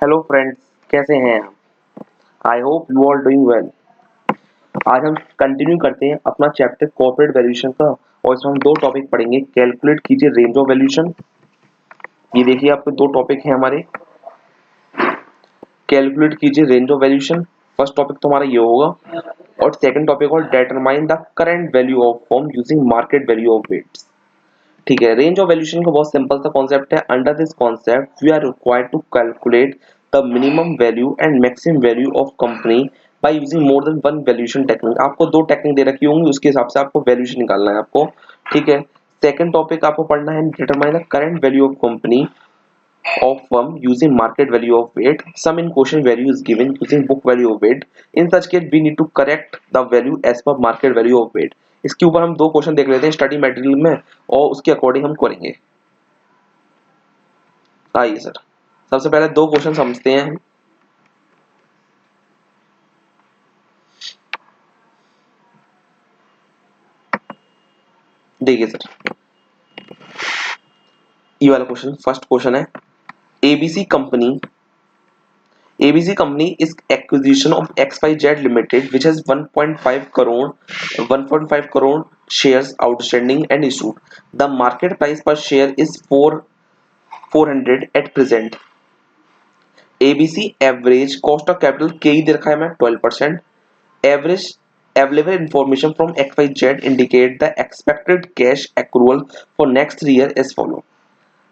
Hello friends, कैसे हैं आप? I hope you are doing well. आज हम कंटिन्यू करते हैं अपना चैप्टर कॉर्पोरेट वैल्यूएशन का और इसमें हम दो टॉपिक पढ़ेंगे। कैलकुलेट कीजिए रेंज ऑफ वैल्यूएशन। ये देखिए आपके दो टॉपिक हैं हमारे। कैलकुलेट कीजिए range of valuation, first topic तो हमारा ये होगा और सेकंड टॉपिक और determine the current value of firm using market value of weights. ठीक है, रेंज ऑफ वैल्यूएशन का बहुत सिंपल सा कॉन्सेप्ट है। Under this concept we are required to calculate the minimum value and maximum value of company by using more than one valuation technique. आपको दो technique दे रखी होंगी, उसके हिसाब से आपको वैल्यूएशन निकालना है आपको। ठीक है, सेकंड टॉपिक आपको पढ़ना है determine the current value of company of firm using market value of weight. Sum in quotient value is given using book value of weight. In such case we need to correct the value as per market value of weight. इसके ऊपर हम दो question देख लेते हैं study material में और उसके अकॉर्डिंग हम करेंगे। आइए सर, सबसे पहले दो क्वेश्चन समझते हैं हम। देखिए सर, ये वाला क्वेश्चन फर्स्ट क्वेश्चन है। ABC company ABC company is acquisition of XYZ Limited, which has 1.5 crore shares outstanding and issued. The market price per share is 400 at present. ABC average cost of capital KE दे रखा है हमें 12%. Average available information from XYZ indicate the expected cash accrual for next 3 year as follow.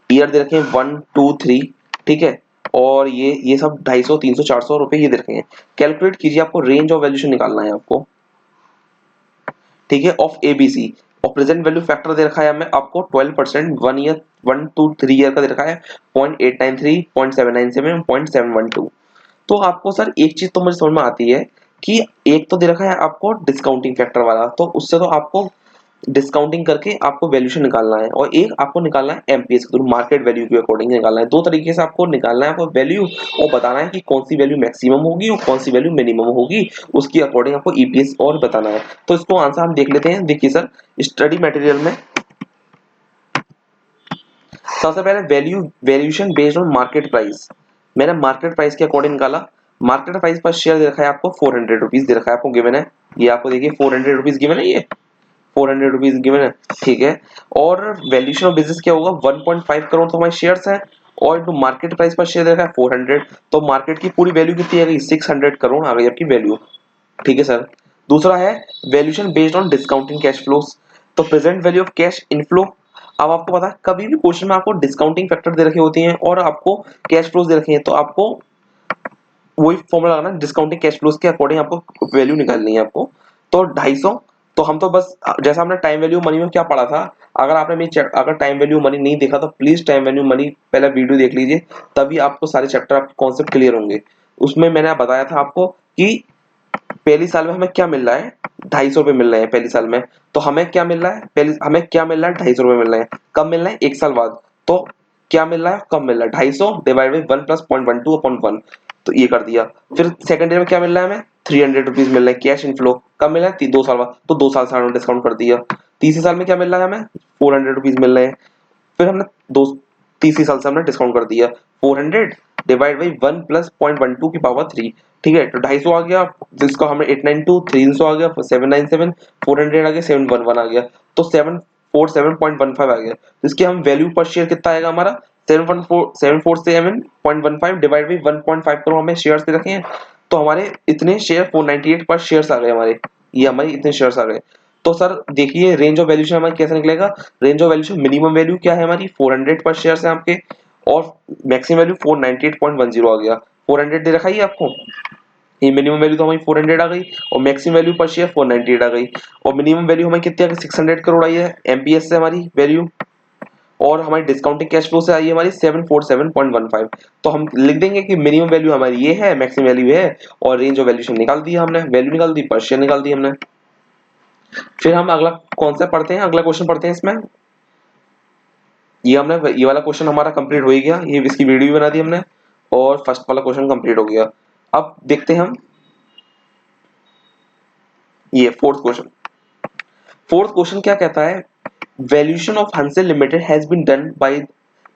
Year दे रखे हैं 1 2 3, ठीक है, और ये सब 250 300 400 रुपए ये दे रखे हैं। कैलकुलेट कीजिए, आपको रेंज ऑफ वैल्यूएशन निकालना है आपको। ठीक है, ऑफ एबीसी और प्रेजेंट वैल्यू फैक्टर दे रखा है हमें आपको 12%, 1 ईयर 1 2 3 ईयर का दे रखा है 0.893 0.797 0.712। तो आपको सर एक चीज तो मुझे समझ में आती है कि एक तो दे रखा है आपको डिस्काउंटिंग फैक्टर वाला, तो उससे तो आपको डिस्काउंटिंग करके आपको वैल्यूएशन निकालना है, और एक आपको निकालना है एमपीएस के थ्रू मार्केट वैल्यू के अकॉर्डिंग निकालना है। दो तरीके से आपको निकालना है आपको वैल्यू, और बताना है कि कौन सी वैल्यू मैक्सिमम होगी और कौन सी वैल्यू मिनिमम होगी, उसकी अकॉर्डिंग आपको ईपीएस और बताना है। तो इसको आंसर हम देख लेते हैं। देखिए सर, स्टडी मटेरियल में सबसे पहले valuation based on market price, मैंने मार्केट प्राइस के अकॉर्डिंग निकाला। मार्केट प्राइस पर शेयर दे रखा है आपको 400 रुपीज दे रखा है आपको गिवन है। ये आपको देखिए 400 रुपीज गिवन है, ये 400 रुपीज गिवन है, ठीक है। और वैल्यूएशन ऑफ बिजनेस क्या होगा, 1.5 करोड़ तो हमारे शेयर्स हैं, और इनटू मार्केट प्राइस पर शेयर देखा है 400, तो मार्केट की पूरी वैल्यू कितनी आ गई, 600 करोड़ आ गई आपकी वैल्यू। ठीक है सर। दूसरा है valuation based on discounting cash flows, तो present value of cash inflow. अब आपको पता है कभी भी क्वेश्चन में आपको डिस्काउंटिंग फैक्टर दे रखे होते हैं और आपको कैश फ्लोस दे रखे हैं, तो आपको वही फॉर्मूला लगाना, डिस्काउंटिंग कैश फ्लोस के अकॉर्डिंग आपको वैल्यू निकालनी है आपको। तो 250, तो हम तो बस जैसा हमने टाइम वैल्यू मनी में क्या पढ़ा था, अगर आपने मेरी अगर टाइम वैल्यू मनी नहीं देखा तो प्लीज टाइम वैल्यू मनी पहले वीडियो देख लीजिए, तभी आपको सारे चैप्टर आपके कॉन्सेप्ट क्लियर होंगे। उसमें मैंने बताया था आपको कि पहली साल में हमें क्या मिल रहा है, 250 रुपए मिल रहे हैं पहली साल में। तो हमें क्या मिल रहा है, पहले हमें क्या मिल रहा है, 250 रुपए मिल रहे हैं। कब मिल रहे हैं, एक साल बाद। तो क्या मिल रहा है, कब मिल रहा है, 250 डिवाइड बाई 1 प्लस 0.12 अपॉन 1, तो ये कर दिया। फिर सेकंड ईयर में क्या मिल रहा है हमें, 300 रुपीज मिल रहे हैं कैश इनफ्लो। कब मिल रहा है, 2 साल बाद, तो 2 साल से डिस्काउंट कर दिया। तीसरे साल में क्या मिल रहा है हमें, 400 रुपीज मिल रहे हैं। फिर हमने दो तीसरी साल से हमने डिस्काउंट कर दिया, 400 डिवाइड बाई 1 प्लस 0.12 की पावर 3, ठीक है। तो 250 आ गया, जिसका हमें 892, 300 आ गया, 797, 400 आ गया, 711 आ गया, तो 747.15 आ गया। इसके हम वैल्यू पर शेयर कितना आएगा हमारा, 747.15 डिवाइड बाई 1.5 करोड़ हमें शेयर्स दे रखे हैं, तो हमारे इतने शेयर 498 पर शेयर्स आ गए हमारे, ये हमारे इतने शेयर्स आ गए। तो सर देखिए रेंज ऑफ वैल्यूएशन हमारा कैसे निकलेगा। Range of valuation minimum value क्या है हमारी, 400 पर शेयर्स है आपके, और मैक्सिमम वैल्यू 498.10 आ गया। 400 दे रखा है आपको, ये मिनिमम वैल्यू तो हमारी 400 आ गई, और मैक्सिमम वैल्यू पर शेयर 498 आ गई, और मिनिमम वैल्यू हमें कितनी आ गई, 600 करोड़ आई है एमपीएस से हमारी वैल्यू, और हमारी डिस्काउंटिंग कैश फ्लो से आई है हमारी 747.15। तो हम लिख देंगे कि मिनिमम वैल्यू हमारी ये है, मैक्सिमम वैल्यू है, और रेंज ऑफ वैल्यूएशन निकाल दिया हमने, वैल्यू निकाल दी, पर शेयर निकाल दी हमने। फिर हम अगला कॉन्सेप्ट पढ़ते हैं, अगला क्वेश्चन पढ़ते हैं इसमें। ये वाला क्वेश्चन हमारा कंप्लीट हो ही गया, ये इसकी वीडियो भी बना दी हमने, और फर्स्ट वाला क्वेश्चन कंप्लीट हो गया। अब देखते हैं हम ये फोर्थ क्वेश्चन। फोर्थ क्वेश्चन क्या कहता है, valuation of Hansel limited has been done by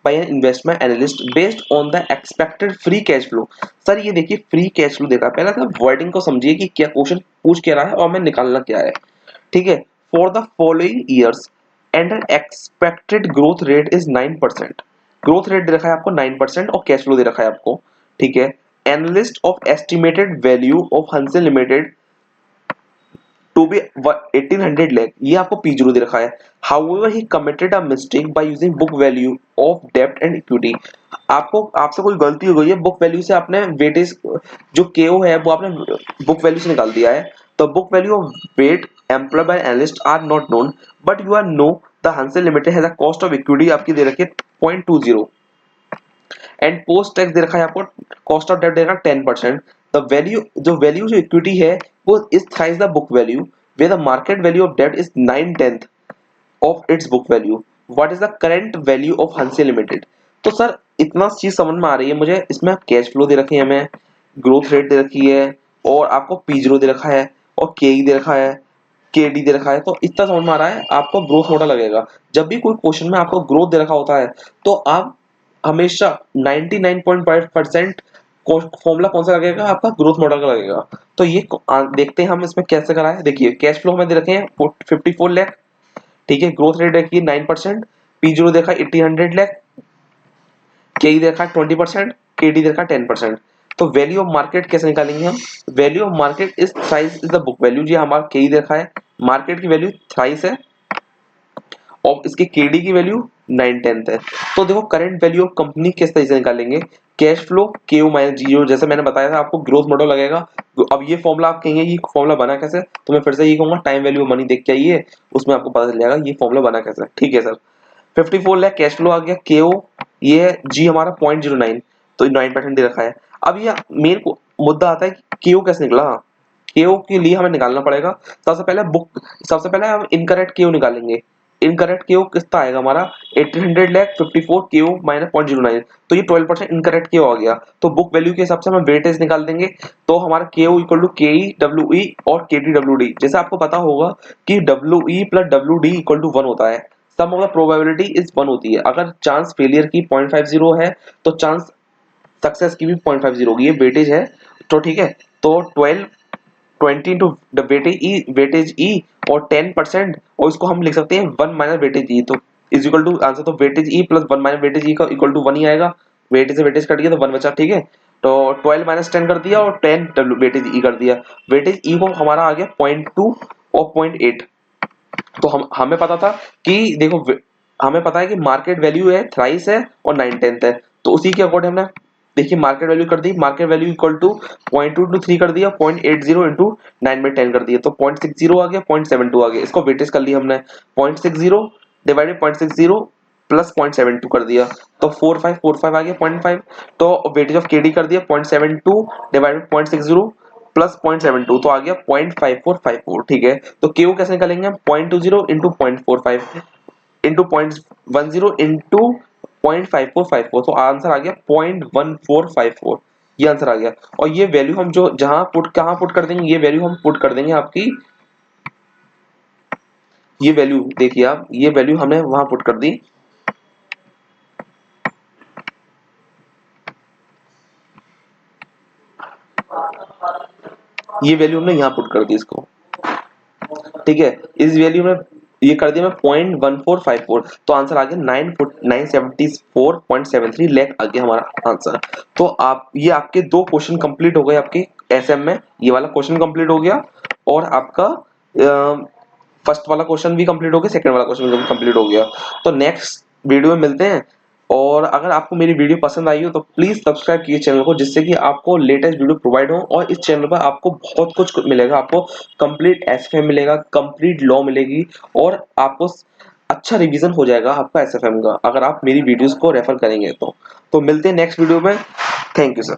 by an investment analyst based on the expected free cash flow। Sir ये देखिए फ्री कैश फ्लो देखा, पहले तो वर्डिंग को समझिए कि क्या क्वेश्चन पूछ क्या रहा है और मैं निकालना क्या है। ठीक है, for the following years and an expected growth rate is 9%। Growth rate दे रखा है आपको 9% और कैश फ्लो दे रखा है आपको। ठीक है, analyst of estimated value of Hansel limited to be 1800 lakh, ये आपको P0 दे रखा है। However he committed a mistake by using book value of डेब्ट एंड इक्विटी। आपको आपसे कोई गलती हो गई है, बुक वैल्यू से आपने वेटेज जो केओ है वो आपने बुक वैल्यू से निकाल दिया है। तो book value of weight employed by analyst are not known but you are know the Hansel limited has a cost of equity आपकी दे रखी है 0.20 एंड पोस्ट टैक्स दे रखा है आपको, कॉस्ट ऑफ डेट दे रखा है 10%। द वैल्यू जो इक्विटी है वो is thrice the book value where the market value of debt is 9/10 of its book value। What is the current value of Hansen Limited? तो sir इतना चीज समझ में आ रही है मुझे, इसमें कैश फ्लो दे रखी है, हमें ग्रोथ रेट दे रखी है और आपको P0 दे रखा है और KE दे रखा है, KD दे रखा है। तो इतना समझ में आ रहा है आपको ग्रोथ मॉडल लगेगा। जब भी कोई क्वेश्चन में आपको ग्रोथ दे रखा होता है तो आप हमेशा 99.5% फॉर्मूला कौन सा लगेगा आपका, ग्रोथ मॉडल का लगेगा। तो ये देखते हैं हम इसमें कैसे करा है। देखिए कैश फ्लो हमें दे रखे हैं 54 लाख। ठीक है, ग्रोथ रेट देखिए 9%, P0 देखा 1800 लाख, KE देखा 20%, KD देखा 10%। तो वैल्यू ऑफ मार्केट कैसे निकालेंगे हम, value of market is thrice is the book value. जी हमारा KE देखा है, मार्केट की वैल्यू थ्राइस है और इसकी केडी की वैल्यू 9/10 है। तो देखो करंट वैल्यू ऑफ कंपनी किस तरीके से निकालेंगे, cash flow KO minus zero, जैसे मैंने बताया था आपको ग्रोथ मॉडल लगेगा। अब ये फॉर्मूला आप कहेंगे ये फॉर्मूला बना कैसे, तो मैं फिर से ये कहूंगा टाइम वैल्यू ऑफ मनी देख के आइए, उसमें आपको पता चल जाएगा ये फॉर्मूला बना कैसे। ठीक है सर, 54 लाख कैश फ्लो आ गया, KO ये है, जी हमारा 0.09, तो 9% दे रखा है। अब ये मेन मुद्दा आता है कि KO कैसे निकला। KO के लिए हमें निकालना पड़ेगा सबसे पहले हम इनकरेक्ट KO निकालेंगे। इनकरेक्ट KO कितना आएगा हमारा 1800 लाख 54 KO माइनस 0.09, तो ये 12% इनकरेक्ट KO आ गया। तो बुक वैल्यू के हिसाब से हम वेटेज निकाल देंगे। तो हमारा KO equal to KE WE और KD WD। जैसे आपको पता होगा कि WE plus WD equal to 1 होता है, sum of the probability is 1 होती है। अगर चांस फेलियर की 0.50 है तो चांस सक्सेस की भी 0.50 होगी, ये वेटेज है। तो ठीक है, तो 20 इंटू वेटेज ई और 10%, और इसको हम लिख सकते हैं 1 माइनस वेटेज ई। तो इज इक्वल टू आंसर, तो weightage E plus 1 minus weightage E का इक्वल टू 1 ही आएगा। वेटेज से वेटेज कट गया तो 1 बचा। ठीक है, तो 12 माइनस 10 कर दिया और 10 वेटेज ई कर दिया। वेटेज ई को हमारा आ गया 0.2 और 0.8। तो हमें पता था कि देखो हमें पता है कि मार्केट वैल्यू है थ्राइस है और 9/10 है, तो उसी के अकॉर्डिंग हमने देखिए मार्केट वैल्यू कर दी। Market value equal to 0.2 into 3 कर दिया, 0.80 इंटू 9/10 कर दिया, तो 0.60 आ गया, 0.72 आ गया। इसको वेटेज कर लिया हमने, 0.60 डिवाइडेड 0.60 प्लस 0.72 कर दिया, तो 4545 आ गया 0.5। तो वेटेज ऑफ केडी कर दिया 0.72 डिवाइडेड 0.60 प्लस 0.72, तो आ गया 0.5454। ठीक है, तो क्यू कैसे निकालेंगे हम, 0.20 इंटू 0.45 इंटू 0.10 इंटू 0.5454, तो आंसर आ गया 0.1454। ये आंसर आ गया। और ये वैल्यू हम जो कहाँ पुट कर देंगे, ये वैल्यू हम पुट कर देंगे आपकी, ये वैल्यू देखिए आप, ये वैल्यू हमने वहां पुट कर दी। ये वैल्यू हमने यहाँ पुट कर दी इसको। ठीक है, इस वैल्यू में ये कर दिया मैं 0.1454, तो आंसर आ गया 974.73 लाख आ गया हमारा आंसर। तो आप ये आपके दो क्वेश्चन कंप्लीट हो गए आपके एसएम में, ये वाला क्वेश्चन कंप्लीट हो गया और आपका फर्स्ट वाला क्वेश्चन भी कंप्लीट हो गया, सेकंड वाला क्वेश्चन भी कंप्लीट हो गया। तो नेक्स्ट वीडियो में मिलते हैं। और अगर आपको मेरी वीडियो पसंद आई हो तो प्लीज सब्सक्राइब कीजिए चैनल को, जिससे कि आपको लेटेस्ट वीडियो प्रोवाइड हो। और इस चैनल पर आपको बहुत कुछ मिलेगा, आपको कंप्लीट एसएफएम मिलेगा, कंप्लीट लॉ मिलेगी और आपको अच्छा रिवीजन हो जाएगा आपका एसएफएम का, अगर आप मेरी वीडियोस को रेफर करेंगे तो मिलते हैं नेक्स्ट वीडियो में। Thank you sir.